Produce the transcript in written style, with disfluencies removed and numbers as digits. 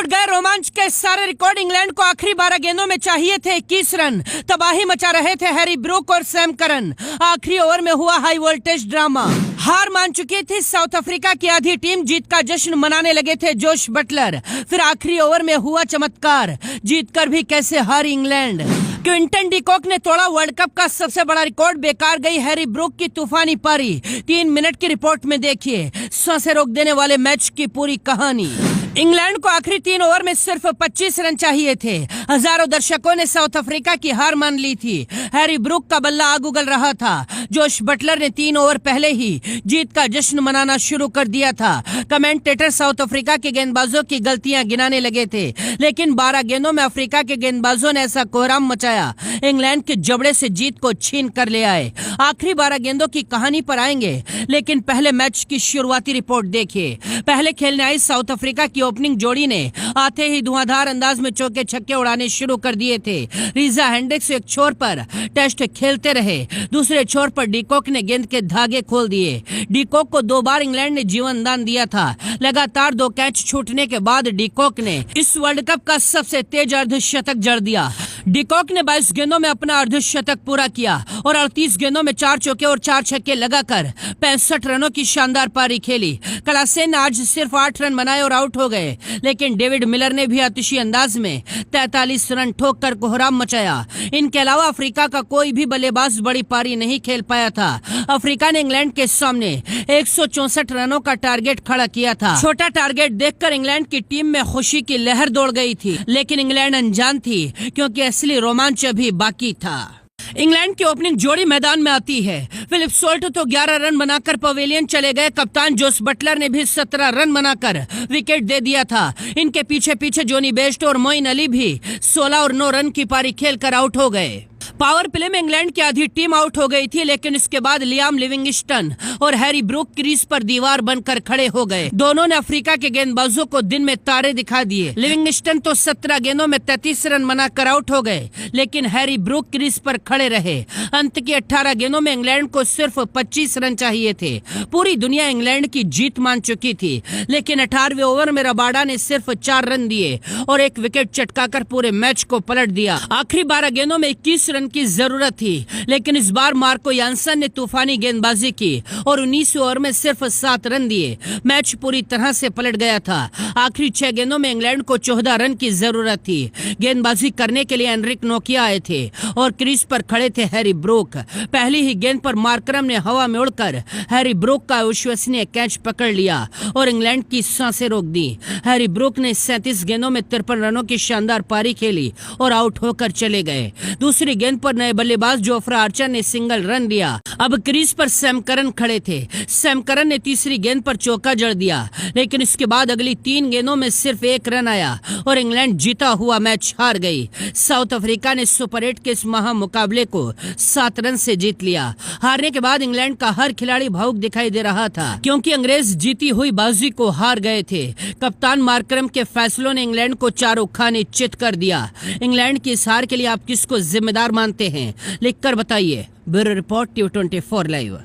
टूट गए रोमांच के सारे रिकॉर्ड। इंग्लैंड को आखिरी 12 गेंदों में चाहिए थे 21 रन। तबाही मचा रहे थे हैरी ब्रूक और सैम करन। आखिरी ओवर में हुआ हाई वोल्टेज ड्रामा। हार मान चुकी थी साउथ अफ्रीका की आधी टीम। जीत का जश्न मनाने लगे थे जोश बटलर। फिर आखिरी ओवर में हुआ चमत्कार। जीतकर भी कैसे हारी इंग्लैंड। क्विंटन डी कॉक ने तोड़ा वर्ल्ड कप का सबसे बड़ा रिकॉर्ड। बेकार गई हैरी ब्रूक की तूफानी पारी। 3 मिनट की रिपोर्ट में देखिए सांसें रोक देने वाले मैच की पूरी कहानी। इंग्लैंड को आखिरी 3 ओवर में सिर्फ 25 रन चाहिए थे। हजारों दर्शकों ने साउथ अफ्रीका की हार मान ली थी। हैरी ब्रूक का बल्ला आग उगल रहा था। जोश बटलर ने 3 ओवर पहले ही जीत का जश्न मनाना शुरू कर दिया था। कमेंटेटर साउथ अफ्रीका के गेंदबाजों की गलतियां गिनाने लगे थे, लेकिन 12 गेंदों में अफ्रीका के गेंदबाजों ने ऐसा कोहराम मचाया, इंग्लैंड के जबड़े से जीत को छीन कर ले आए। आखिरी 12 गेंदों की कहानी पर आएंगे, लेकिन पहले मैच की शुरुआती रिपोर्ट देखिए। पहले खेलने आई साउथ अफ्रीका की ओपनिंग जोड़ी ने आते ही धुआंधार अंदाज में चौके छक्के उड़ाने शुरू कर दिए थे। रीजा हेंड्रिक्स एक छोर पर टेस्ट खेलते रहे, दूसरे छोर पर डीकॉक ने गेंद के धागे खोल दिए। डीकॉक को 2 बार इंग्लैंड ने जीवन दान दिया था। लगातार 2 कैच छूटने के बाद डीकॉक ने इस वर्ल्ड कप का सबसे तेज अर्धशतक जड़ दिया। डीकॉक ने 22 गेंदों में अपना अर्धशतक पूरा किया और 38 गेंदों में 4 चौके और 4 छक्के लगाकर 65 रनों की शानदार पारी खेली। क्लासेन ने आज सिर्फ 8 रन बनाए और आउट हो गए, लेकिन डेविड मिलर ने भी आतिशी अंदाज में 43 रन ठोककर कोहराम मचाया। इनके अलावा अफ्रीका का कोई भी बल्लेबाज बड़ी पारी नहीं खेल पाया था। अफ्रीका ने इंग्लैंड के सामने 164 रनों का टारगेट खड़ा किया था। छोटा टारगेट देखकर इंग्लैंड की टीम में खुशी की लहर दौड़ गई थी, लेकिन इंग्लैंड अनजान थी, क्योंकि असली रोमांच अभी बाकी था। इंग्लैंड की ओपनिंग जोड़ी मैदान में आती है। फिलिप सोल्ट तो 11 रन बनाकर पवेलियन चले गए। कप्तान जोस बटलर ने भी 17 रन बनाकर विकेट दे दिया था। इनके पीछे पीछे जोनी बेस्ट और मोइन अली भी 16 और 9 रन की पारी खेलकर आउट हो गए। पावर प्ले में इंग्लैंड की आधी टीम आउट हो गई थी, लेकिन इसके बाद लियाम लिविंगस्टन और हैरी ब्रूक क्रीज पर दीवार बनकर खड़े हो गए। दोनों ने अफ्रीका के गेंदबाजों को दिन में तारे दिखा दिए। लिविंगस्टन तो 17 गेंदों में 33 रन बनाकर आउट हो गए, लेकिन हैरी ब्रूक क्रीज पर खड़े रहे। अंत की 18 गेंदों में इंग्लैंड को सिर्फ 25 रन चाहिए थे। पूरी दुनिया इंग्लैंड की जीत मान चुकी थी, लेकिन 18वें ओवर में रबाडा ने सिर्फ 4 रन दिए और 1 विकेट चटकाकर पूरे मैच को पलट दिया। आखिरी 12 गेंदों में 21 रन की जरूरत थी, लेकिन इस बार मार्को यानसन ने तूफानी गेंदबाजी की और 19वें ओवर में सिर्फ 7 रन दिए। मैच पूरी तरह से पलट गया था। आखिरी 6 गेंदों में इंग्लैंड को 14 रन की जरूरत थी। गेंदबाजी करने के लिए एनरिक नोकिया आए थे और क्रीज पर खड़े थे हैरी ब्रूक। पहली ही गेंद पर मार्करम ने हवा में उड़कर हैरी ब्रूक का अविश्वसनीय कैच पकड़ लिया और इंग्लैंड की सांसें रोक दी। हैरी ब्रूक ने 37 गेंदों में 53 रनों की शानदार पारी खेली और आउट होकर चले गए। दूसरी गेंद पर नए बल्लेबाज जोफ्रा आर्चर ने सिंगल रन दिया। अब क्रीज पर सैम करन खड़े थे। सैम करन ने तीसरी गेंद पर चौका जड़ दिया, लेकिन इसके बाद अगली 3 गेंदों में सिर्फ 1 रन आया और इंग्लैंड जीता हुआ मैच हार गई। साउथ अफ्रीका ने सुपर 8 के इस महा मुकाबले को 7 रन से जीत लिया। हारने के बाद इंग्लैंड का हर खिलाड़ी भावुक दिखाई दे रहा था, क्योंकि अंग्रेज जीती हुई बाजी को हार गए थे। कप्तान मार्करम के फैसलों ने इंग्लैंड को चारों खाने चित कर दिया। इंग्लैंड की इस हार के लिए आप किसको जिम्मेदार मानते हैं, लिखकर बताइए। Bureau report T24 live.